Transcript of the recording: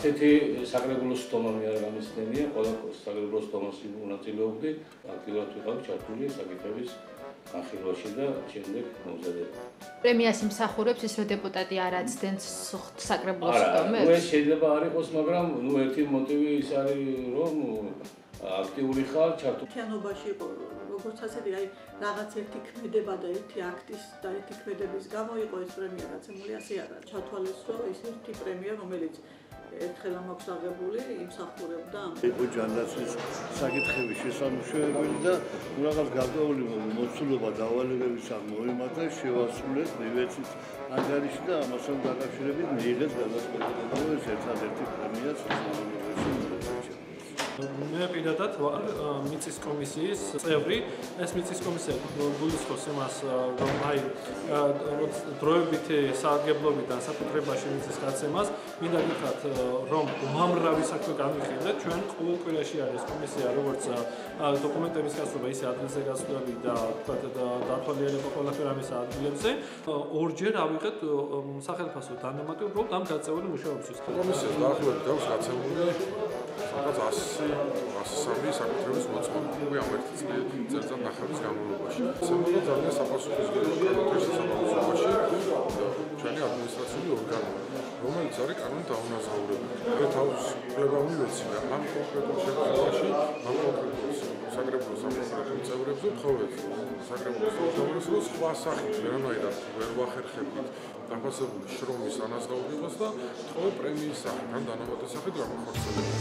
არც-ერთი საკრებულოს სტომა მე არ გამისცემია, ყველა საკრებულოს სტომას მონაწილეობდი, აქტიურად ვიყავი ჩართული საკითხების განხილვაში და შემდეგ მომზადება. პრემიას იმსახურებს ის, რომ დეპუტატი არ აცდენ საკრებულოს სტომებს? ეს შეიძლება არ იყოს, მაგრამ ერთი მოტივი ის არის, რომ აქტიური ხარ ჩართული. თიანობაში იყო როგორც ასეთი აი რაღაც ერთი ქმედება და ერთი აქტის და ერთი ქმედების გამო იყო ეს პრემია გაცემული, ასე არა. ჩათვალეს, რომ ის ერთი პრემია, რომელიც ერთხელ მაქვს აღებული, იმსახურებდა ამ. იყო ჯანდაცვის საკითხების შესამუშავებელი და რაღაც გარკვეული მოცულობა დავალებების ამ მოიმატა შევასრულეთ ნივეცის ანგარიში და ამასთან დაკავშირებით მიიღეს განსაკუთრებული ერთადერთი პრემიაც საქართველოში. მე პირადად ვარ მიწის კომისიის წევრი. ეს მიწის კომისია გულისხმობს იმას, რომ აი დროებითი სარგებლობიდან საკუთრებაში მიწის გაცემას მინდა გითხრათ, რომ უამრავი საქმე განვიხილეთ. ჩვენ ყოველ კვირაში არის კომისია, როგორც დოკუმენტების გასწრება, ისე ადგილზე გასვლები და დათვალიერება ყველაფერ ამის ადგილებზე. ორჯერ ავიღეთ სახელმწიფო დანამატი უბრალოდ ამ გაწეული მუშაობისთვის. კომისიას დაახლოებით აქვს გაცემული რაღაც 100-103 საკუთრების მოწმობა. ამ ერთი წელიწადნახევრის განმავლობაში. ცემოდა ძალიან საპასუხისმგებლო კანონების შესაბამისობაში ჩვენი ადმინისტრაციული ორგანო, რომელიც არის კანონით დაუნაზღაურებული. მე თავს კვლევა მივეცი ამ კონკრეტულ შემთხვევაში, ამ კონკრეტულ საკრებულოს საკონკრეტულ წევრებზე, მხოლოდ საკრებულოს წევრებს სხვა სახით ვერანაირად ვერ ვახერხებთ დაფასებული შრომის ანაზღაურებას და თხოვე პრემიის სახით ან დანამატის სახით გამახორციელებას.